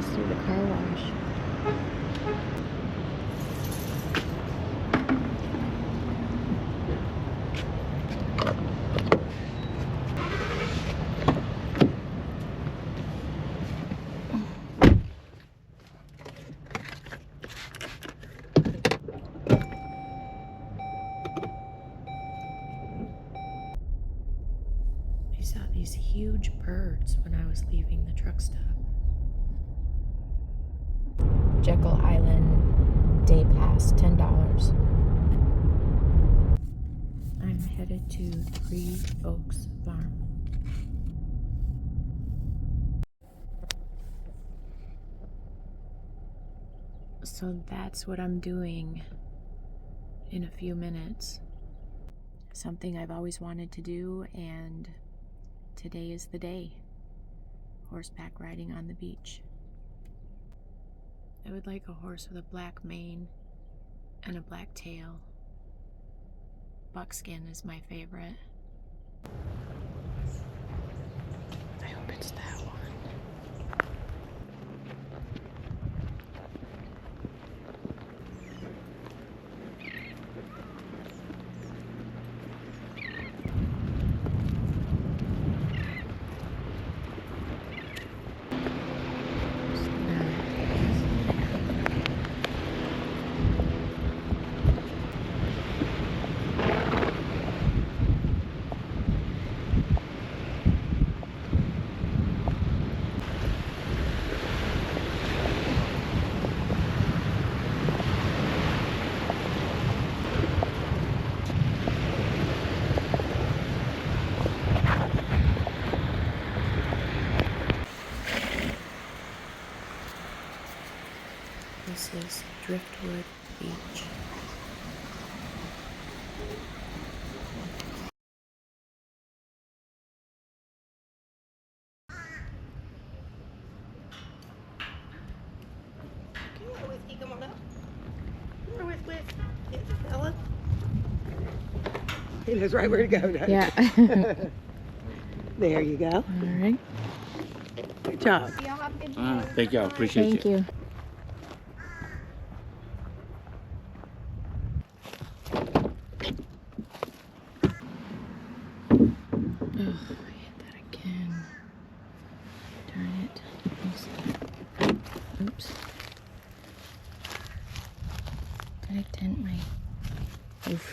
pass through the car wash. I saw these huge birds when I was leaving the truck stop. Jekyll Island day pass, $10. I'm headed to Three Oaks Farm. So that's what I'm doing in a few minutes. Something I've always wanted to do, and today is the day. Horseback riding on the beach. I would like a horse with a black mane and a black tail. Buckskin is my favorite. I hope it's that one. This is Driftwood Beach. Okay, Whiskey, come on up. Come on, Whiskey. Get the fella. He knows right where to go, doesn't he? Yeah. There you go. All right. Good job. Thank you. I appreciate Thank you. Oh, I hit that again. Darn it. Oops. Did I dent my... Oof.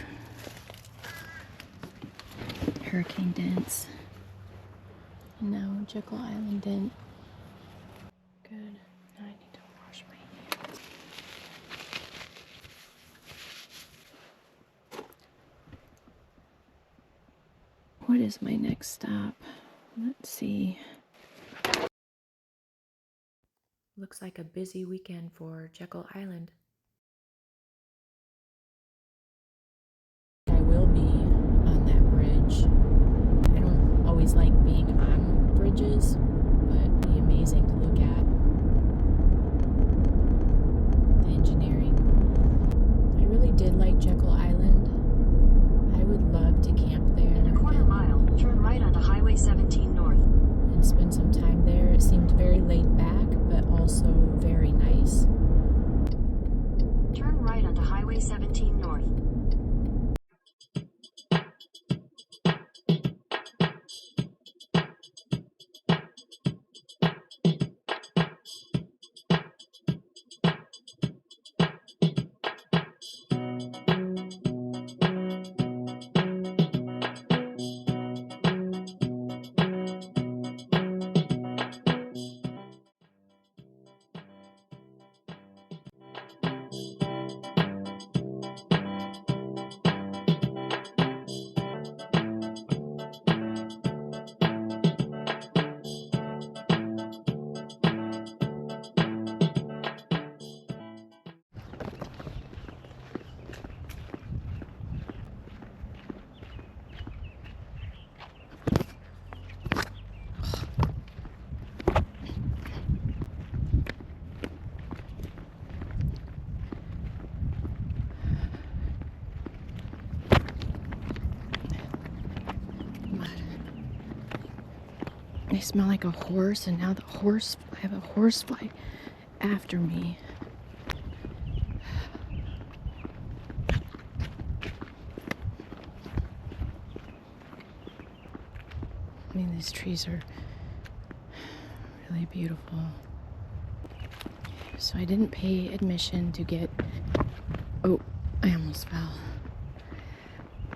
Hurricane dents. And now Jekyll Island dent. Good. Now I need to wash my hands. What is my next stop? Let's see. Looks like a busy weekend for Jekyll Island. I will be on that bridge. I don't always like being on bridges, but it'd be amazing to look at. The engineering. I really did like Jekyll Island. I would love to camp there. In a quarter mile, turn right onto Highway 17 North. And spend some time there. It seemed very laid back, but also very nice. Turn right onto Highway 17 North. I smell like a horse, and now I have a horsefly after me. I mean, these trees are really beautiful. So I didn't pay admission to get... Oh, I almost fell.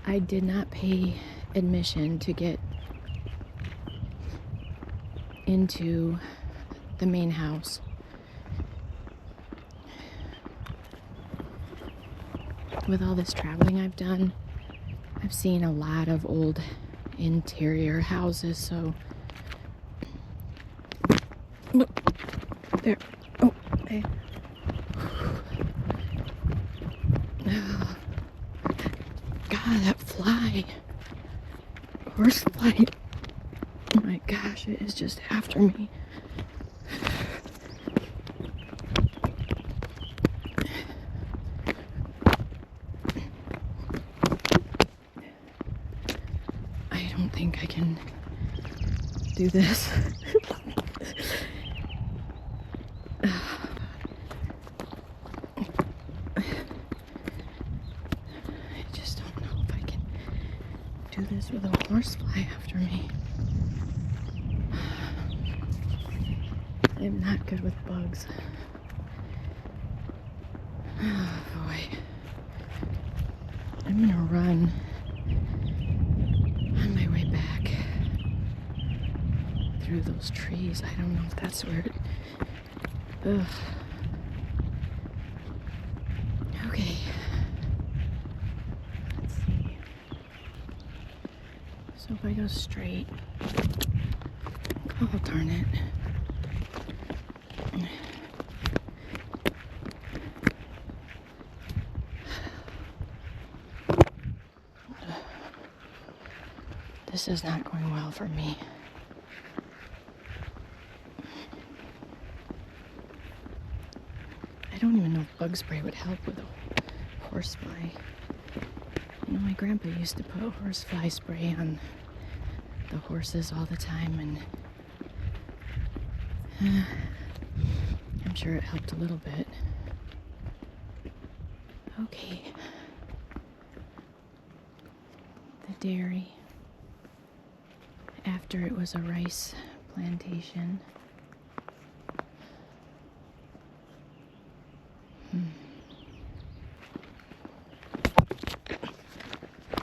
I did not pay admission to get into the main house. With all this traveling I've done, I've seen a lot of old interior houses, so... There. Oh, okay. God, that fly. Horsefly. Oh my gosh, it is just after me. I don't think I can do this. I just don't know if I can do this with a horsefly after me. I'm not good with bugs. Oh boy. I'm gonna run on my way back through those trees. I don't know if that's where it... Ugh. Okay. Let's see. So if I go straight... Oh, darn it. This is not going well for me. I don't even know if bug spray would help with a horsefly. You know, my grandpa used to put horsefly spray on the horses all the time, and I'm sure it helped a little bit. Okay. The dairy. After it was a rice plantation.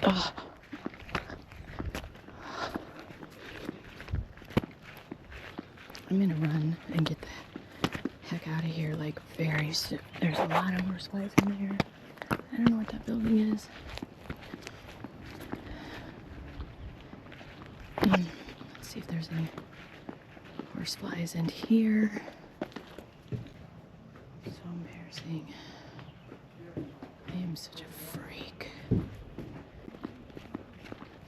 Oh. I'm gonna run and get the heck out of here like very soon. There's a lot of horseflies in there. I don't know what that building is. Let's see if there's any horseflies in here. So embarrassing. I am such a freak.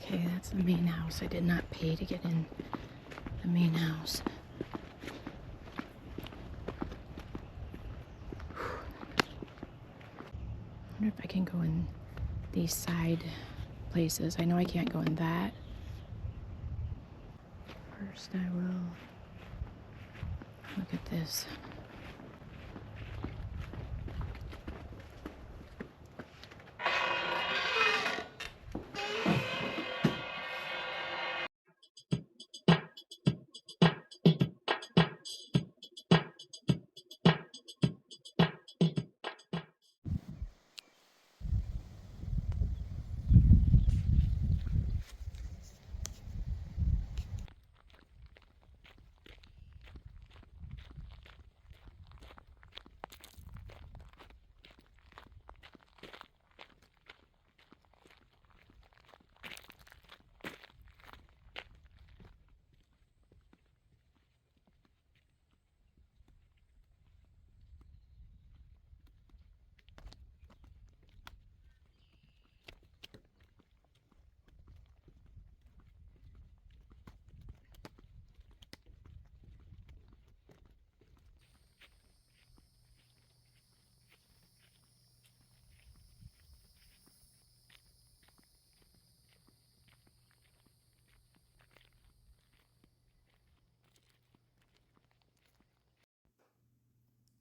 Okay, that's the main house. I did not pay to get in the main house. I wonder if I can go in these side places. I know I can't go in that. First I will look at this.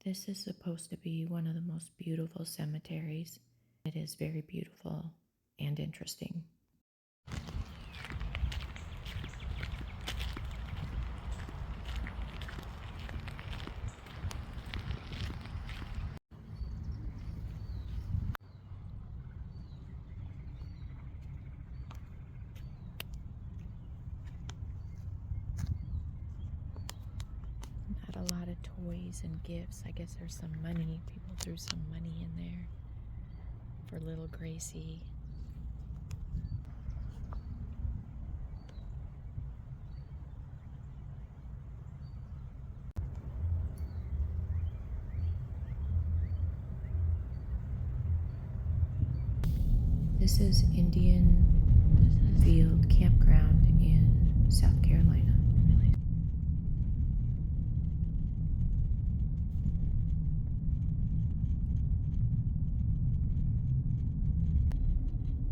This is supposed to be one of the most beautiful cemeteries. It is very beautiful and interesting. Not a lot of toys and gifts. I guess there's some money. People threw some money in there for little Gracie. This is Indian Field Campground in South Carolina.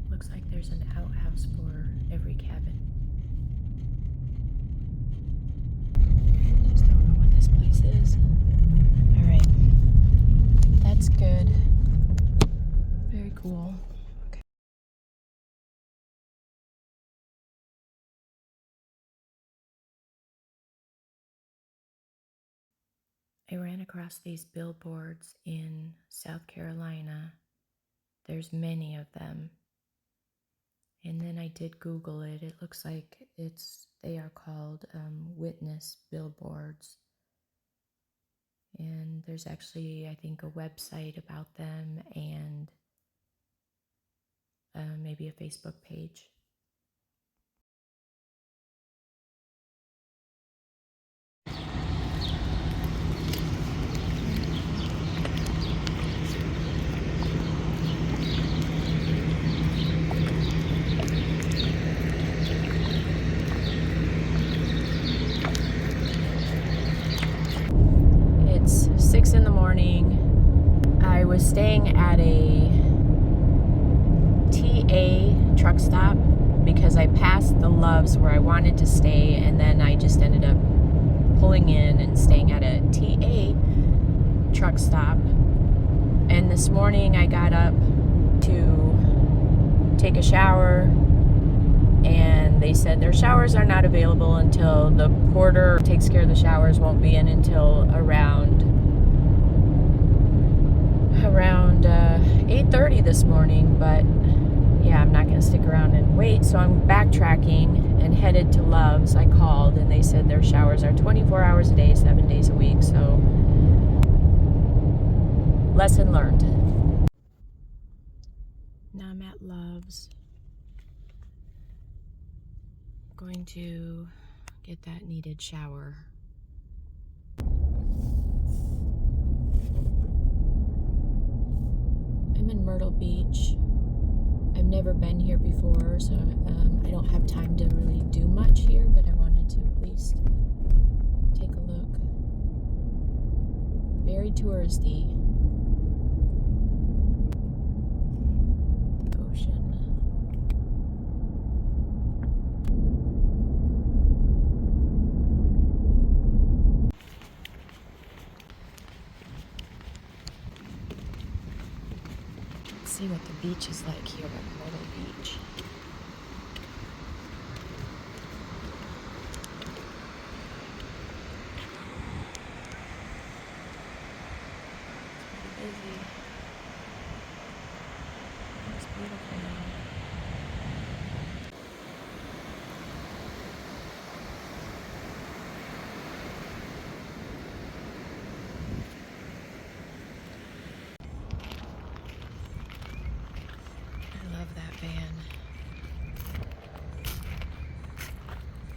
Looks like there's an outhouse for every cabin. Just don't know what this place is. Alright. That's good. Very cool. Okay. I ran across these billboards in South Carolina. There's many of them. And then I did Google it. It looks like they are called witness billboards. And there's actually, I think, a website about them and maybe a Facebook page. It's 6 in the morning. I was staying at a TA truck stop because I passed the Loves where I wanted to stay, and then I just ended up pulling in and staying at a TA truck stop. And this morning I got up to take a shower, and they said their showers are not available until the porter who takes care of the showers won't be in until around 8:30 this morning. But yeah, I'm not going to stick around and wait, so I'm backtracking and headed to Love's. I called and they said their showers are 24 hours a day, 7 days a week. So lesson learned. Now I'm at Love's. Going to get that needed shower. I'm in Myrtle Beach. I've never been here before, so I don't have time to really do much here, but I wanted to at least take a look. Very touristy. Ocean. See what the beach is like here at Myrtle Beach. It's pretty busy. It's beautiful now.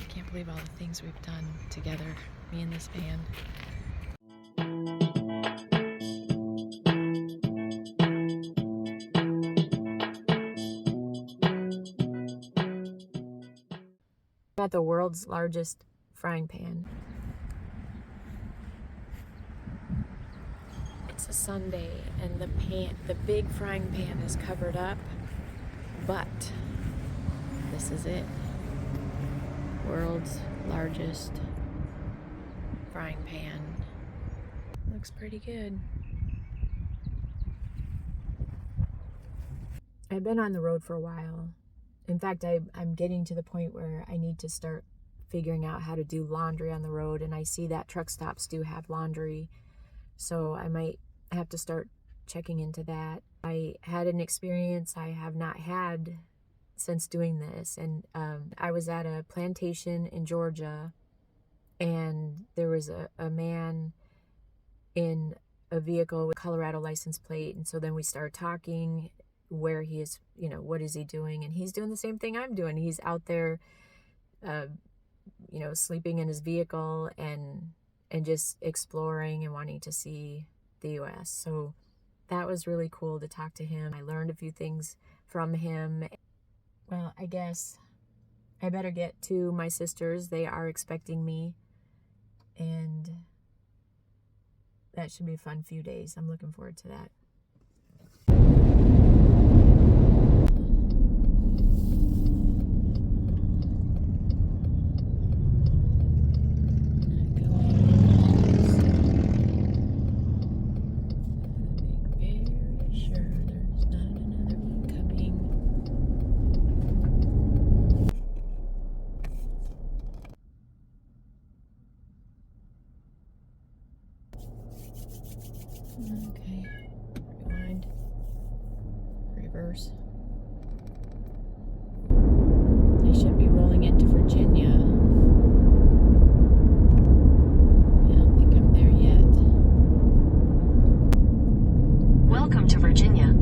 I can't believe all the things we've done together, me and this van. Got the world's largest frying pan. It's a Sunday and the big frying pan is covered up, but this is it. World's largest frying pan. Look Looks pretty good. I've been on the road for a while. In fact, I'm getting to the point where I need to start figuring out how to do laundry on the road, and I see that truck stops do have laundry, so I might have to start checking into that. I had an experience I have not had since doing this, and I was at a plantation in Georgia, and there was a man in a vehicle with Colorado license plate, and so then we started talking where he is, you know, what is he doing, and he's doing the same thing I'm doing. He's out there you know, sleeping in his vehicle and just exploring and wanting to see the US. So that was really cool to talk to him. I learned a few things from him. Well, I guess I better get to my sisters. They are expecting me, and that should be a fun few days. I'm looking forward to that. Okay, rewind, reverse. I should be rolling into Virginia. I don't think I'm there yet. Welcome to Virginia.